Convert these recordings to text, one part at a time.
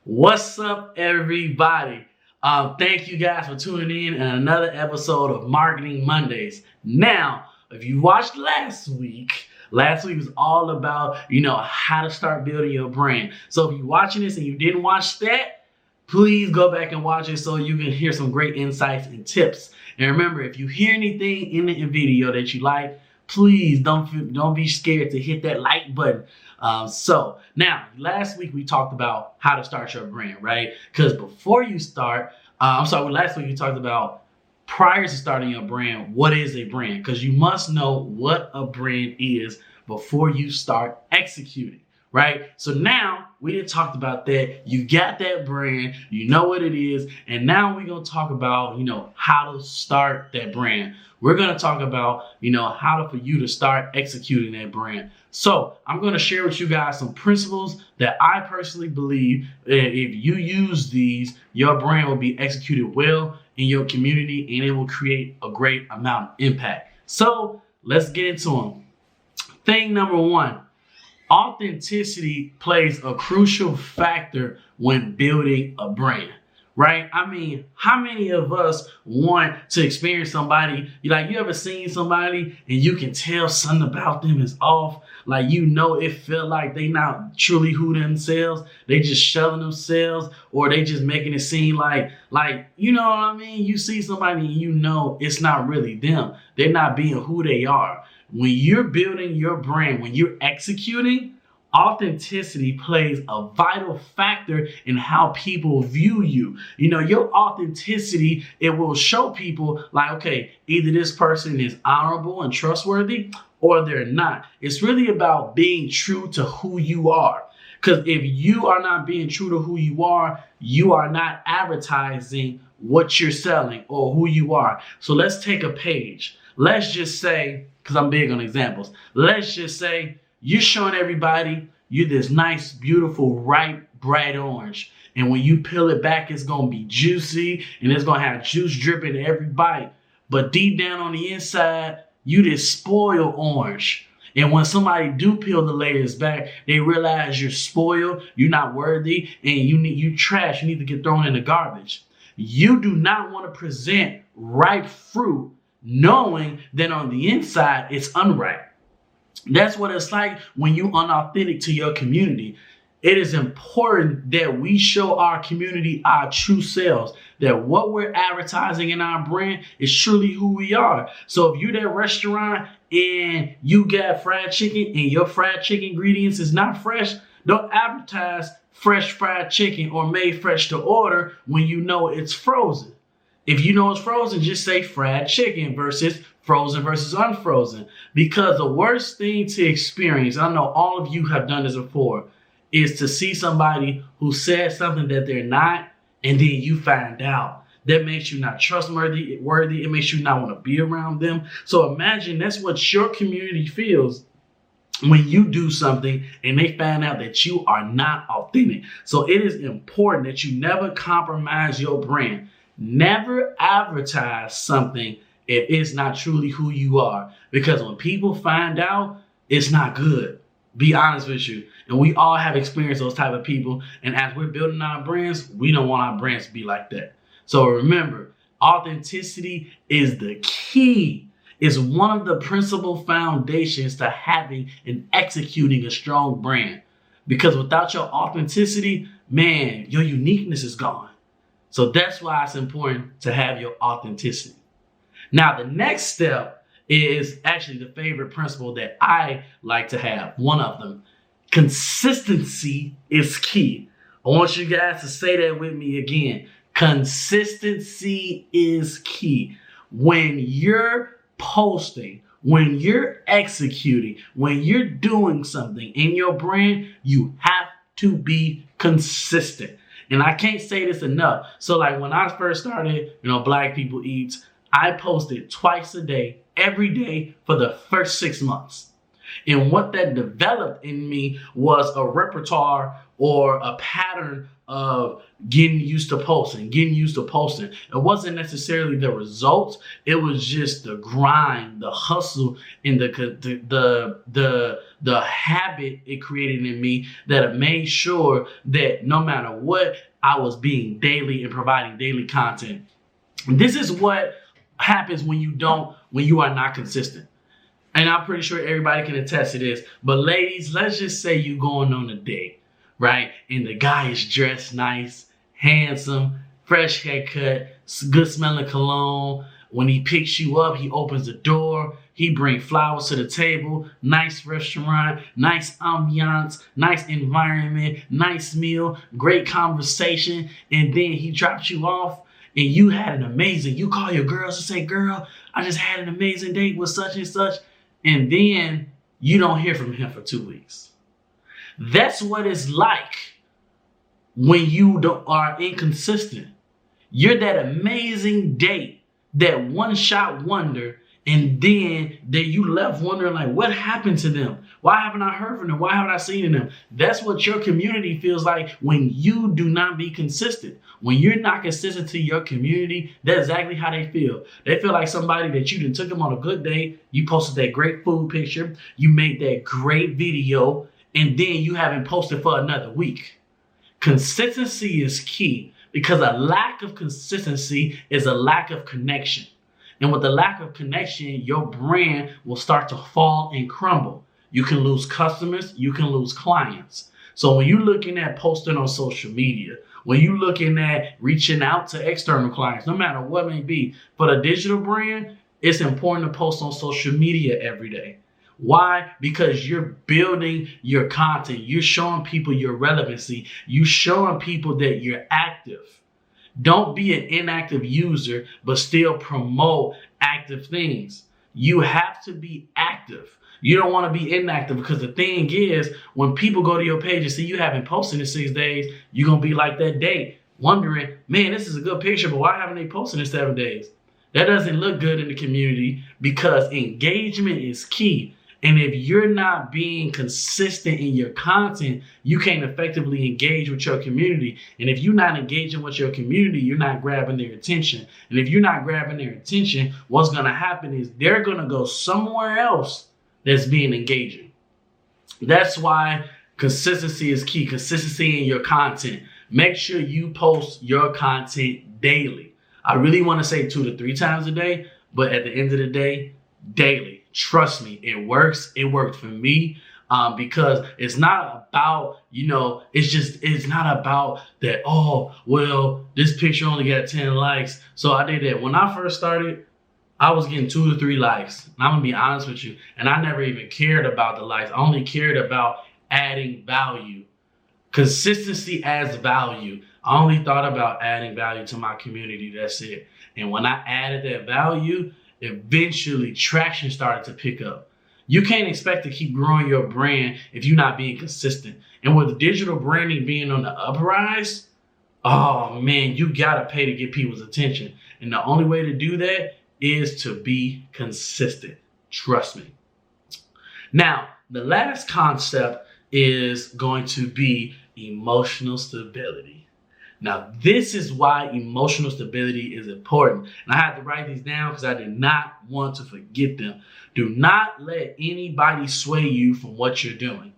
What's up, everybody? Thank you guys for tuning in another episode of Marketing Mondays. Now, if you watched last week was all about, how to start building your brand. So if you're watching this and you didn't watch that, please go back and watch it so you can hear some great insights and tips. And remember, if you hear anything in the video that you like, please don't be scared to hit that like button. So now, last week we talked about how to start your brand, right? Because before you start, last week we talked about prior to starting your brand, what is a brand? Because you must know what a brand is before you start executing, right? So now we done talked about that. You got that brand, you know what it is, and now we're gonna talk about, how to start that brand. We're gonna talk about, for you to start executing that brand. So I'm gonna share with you guys some principles that I personally believe if you use these, your brand will be executed well in your community and it will create a great amount of impact. So let's get into them. Thing number one. Authenticity plays a crucial factor when building a brand, right? I mean, how many of us want to experience somebody, you ever seen somebody and you can tell something about them is off? It feel like they not truly who themselves, they just shelling themselves, or they just making it seem like, you know what I mean? You see somebody and it's not really them. They're not being who they are. When you're building your brand, when you're executing, authenticity plays a vital factor in how people view you. Your authenticity, it will show people okay, either this person is honorable and trustworthy or they're not. It's really about being true to who you are. Because if you are not being true to who you are not advertising what you're selling or who you are. So let's take a page. Let's just say, because I'm big on examples, let's just say you're showing everybody you this nice, beautiful, ripe, bright orange. And when you peel it back, it's going to be juicy and it's going to have juice dripping in every bite. But deep down on the inside, you this spoiled orange. And when somebody do peel the layers back, they realize you're spoiled, you're not worthy, and you trash, you need to get thrown in the garbage. You do not want to present ripe fruit knowing that on the inside it's unripe. That's what it's like when you unauthentic to your community. It is important that we show our community our true selves, that what we're advertising in our brand is truly who we are. So if you're that restaurant and you got fried chicken and your fried chicken ingredients is not fresh, don't advertise fresh fried chicken or made fresh to order when you know it's frozen. If you know it's frozen, just say fried chicken versus frozen versus unfrozen. Because the worst thing to experience, I know all of you have done this before, is to see somebody who says something that they're not, and then you find out. That makes you not trustworthy. It makes you not want to be around them. So imagine that's what your community feels when you do something and they find out that you are not authentic. So it is important that you never compromise your brand. Never advertise something if it's not truly who you are. Because when people find out, it's not good. Be honest with you. And we all have experienced those type of people. And as we're building our brands, we don't want our brands to be like that. So remember, authenticity is the key. It's one of the principal foundations to having and executing a strong brand. Because without your authenticity, man, your uniqueness is gone. So that's why it's important to have your authenticity. Now, the next step is actually the favorite principle that I like to have. One of them, consistency is key. I want you guys to say that with me again. Consistency is key. When you're posting, when you're executing, when you're doing something in your brand, you have to be consistent. And I can't say this enough. So when I first started, Black People Eats, I posted twice a day, every day for the first 6 months. And what that developed in me was a repertoire or a pattern of getting used to posting. It wasn't necessarily the results. It was just the grind, the hustle, and the habit it created in me that it made sure that no matter what, I was being daily and providing daily content. This is what happens when you are not consistent. And I'm pretty sure everybody can attest to this. But ladies, let's just say you going on a date, right? And the guy is dressed nice, handsome, fresh haircut, good smelling cologne. When he picks you up, he opens the door. He brings flowers to the table, nice restaurant, nice ambiance, nice environment, nice meal, great conversation. And then he drops you off and you call your girls and say, girl, I just had an amazing date with such and such. And then you don't hear from him for 2 weeks. That's what it's like when you are inconsistent. You're that amazing date, that one-shot wonder, and then you left wondering, like, what happened to them? Why haven't I heard from them? Why haven't I seen them? That's what your community feels like when you do not be consistent. When you're not consistent to your community, that's exactly how they feel. They feel like somebody that you done took them on a good date, you posted that great food picture, you made that great video, and then you haven't posted for another week. Consistency is key because a lack of consistency is a lack of connection. And with the lack of connection, your brand will start to fall and crumble. You can lose customers, you can lose clients. So when you're looking at posting on social media, when you're looking at reaching out to external clients, no matter what it may be, for the digital brand, it's important to post on social media every day. Why? Because you're building your content. You're showing people your relevancy. You're showing people that you're active. Don't be an inactive user, but still promote active things. You have to be active. You don't want to be inactive because the thing is, when people go to your page and see you haven't posted in 6 days, you're going to be like that date, wondering, man, this is a good picture, but why haven't they posted in 7 days? That doesn't look good in the community because engagement is key. And if you're not being consistent in your content, you can't effectively engage with your community. And if you're not engaging with your community, you're not grabbing their attention. And if you're not grabbing their attention, what's going to happen is they're going to go somewhere else that's being engaging. That's why consistency is key. Consistency in your content. Make sure you post your content daily. I really want to say 2 to 3 times a day, but at the end of the day, daily. Trust me, it works. It worked for me because it's not about, it's not about that, oh, well, this picture only got 10 likes, so I did that. When I first started, I was getting 2 to 3 likes. And I'm going to be honest with you. And I never even cared about the likes. I only cared about adding value. Consistency adds value. I only thought about adding value to my community. That's it. And when I added that value, eventually traction started to pick up. You can't expect to keep growing your brand if you're not being consistent. And with digital branding being on the uprise, oh man, you gotta pay to get people's attention. And the only way to do that is to be consistent. Trust me. Now, the last concept is going to be emotional stability. Now, this is why emotional stability is important. And I had to write these down because I did not want to forget them. Do not let anybody sway you from what you're doing.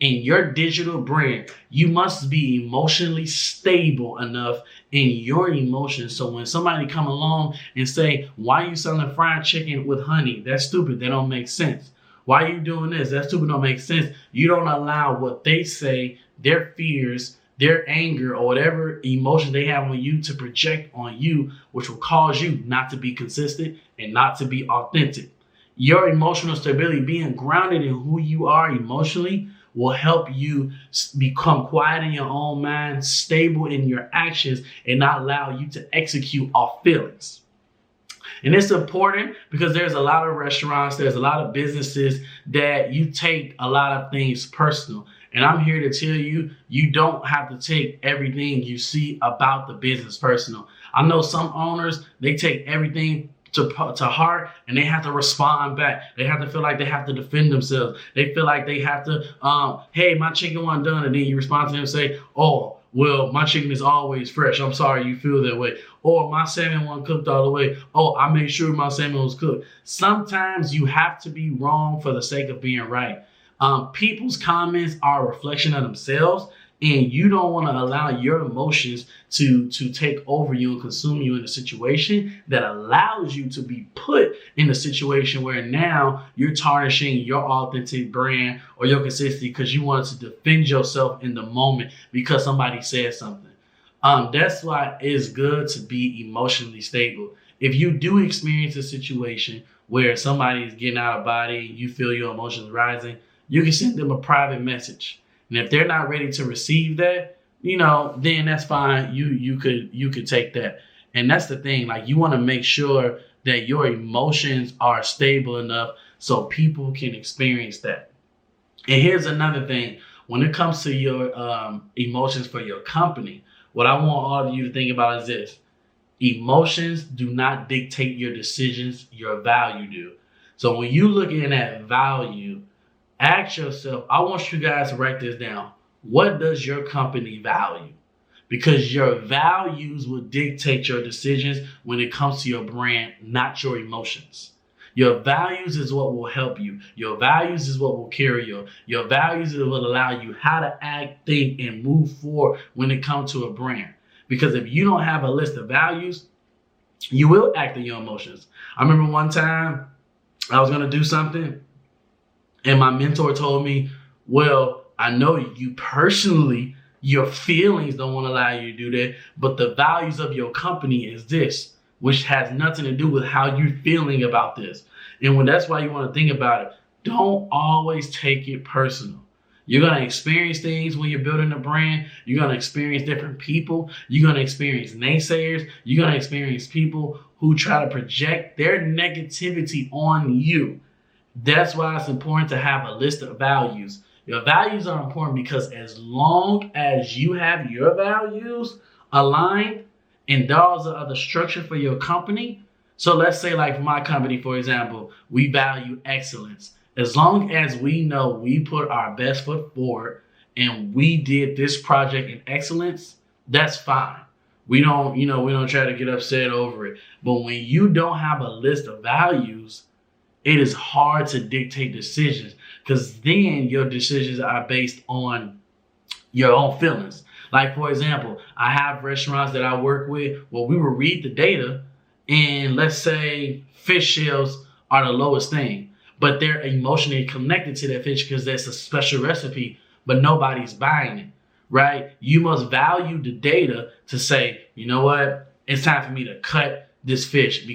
In your digital brand, you must be emotionally stable enough in your emotions. So when somebody come along and say, why are you selling fried chicken with honey? That's stupid. That don't make sense. Why are you doing this? That stupid don't make sense. You don't allow what they say, their fears, their anger, or whatever emotion they have on you to project on you, which will cause you not to be consistent and not to be authentic. Your emotional stability, being grounded in who you are emotionally, will help you become quiet in your own mind, stable in your actions, and not allow you to execute off feelings. And it's important because there's a lot of restaurants, there's a lot of businesses that you take a lot of things personal. And I'm here to tell you, you don't have to take everything you see about the business personal. I know some owners, they take everything to heart, and they have to respond back. They have to feel like they have to defend themselves. They feel like they have to, hey, my chicken wasn't done. And then you respond to them and say, oh, well, my chicken is always fresh. I'm sorry you feel that way. Or my salmon wasn't cooked all the way. Oh, I made sure my salmon was cooked. Sometimes you have to be wrong for the sake of being right. People's comments are a reflection of themselves, and you don't want to allow your emotions to take over you and consume you in a situation that allows you to be put in a situation where now you're tarnishing your authentic brand or your consistency because you wanted to defend yourself in the moment because somebody said something. That's why it's good to be emotionally stable. If you do experience a situation where somebody is getting out of body, you feel your emotions rising, you can send them a private message. And if they're not ready to receive that, then that's fine. You could take that. And that's the thing. Like, you want to make sure that your emotions are stable enough so people can experience that. And here's another thing. When it comes to your emotions for your company, what I want all of you to think about is this. Emotions do not dictate your decisions. Your value do. So when you look at value, ask yourself, I want you guys to write this down. What does your company value? Because your values will dictate your decisions when it comes to your brand, not your emotions. Your values is what will help you. Your values is what will carry you. Your values is what will allow you how to act, think, and move forward when it comes to a brand. Because if you don't have a list of values, you will act on your emotions. I remember one time I was going to do something, and my mentor told me, well, I know you personally, your feelings don't want to allow you to do that, but the values of your company is this, which has nothing to do with how you're feeling about this. And that's why you want to think about it. Don't always take it personal. You're going to experience things when you're building a brand. You're going to experience different people. You're going to experience naysayers. You're going to experience people who try to project their negativity on you. That's why it's important to have a list of values. Your values are important because as long as you have your values aligned and those are the structure for your company. So let's say, like for my company, for example, we value excellence. As long as we know we put our best foot forward and we did this project in excellence, that's fine. We don't try to get upset over it. But when you don't have a list of values, it is hard to dictate decisions because then your decisions are based on your own feelings. Like, for example, I have restaurants that I work with where we will read the data and let's say fish shells are the lowest thing, but they're emotionally connected to that fish because that's a special recipe, but nobody's buying it, right? You must value the data to say, you know what? It's time for me to cut this fish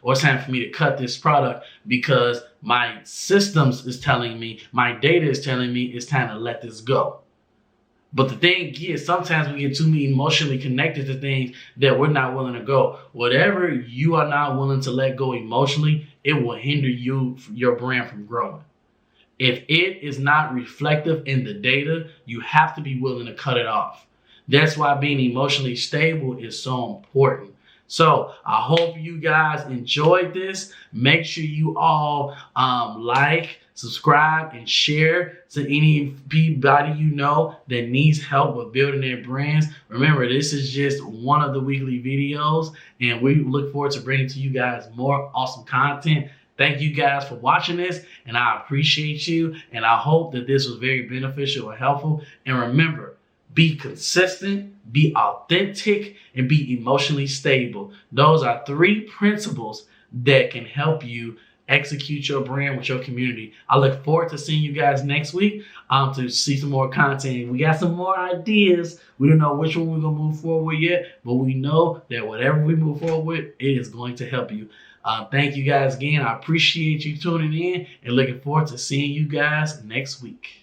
or it's time for me to cut this product because my systems is telling me, my data is telling me it's time to let this go. But the thing is, sometimes we get too emotionally connected to things that we're not willing to go. Whatever you are not willing to let go emotionally, it will hinder your brand from growing. If it is not reflective in the data, you have to be willing to cut it off. That's why being emotionally stable is so important. So I hope you guys enjoyed this. Make sure you all like, subscribe, and share to anybody you know that needs help with building their brands. Remember, this is just one of the weekly videos, and we look forward to bringing to you guys more awesome content. Thank you guys for watching this, and I appreciate you, and I hope that this was very beneficial and helpful. And remember, be consistent, be authentic, and be emotionally stable. Those are 3 principles that can help you execute your brand with your community. I look forward to seeing you guys next week to see some more content. We got some more ideas. We don't know which one we're going to move forward with yet, but we know that whatever we move forward with, it is going to help you. Thank you guys again. I appreciate you tuning in and looking forward to seeing you guys next week.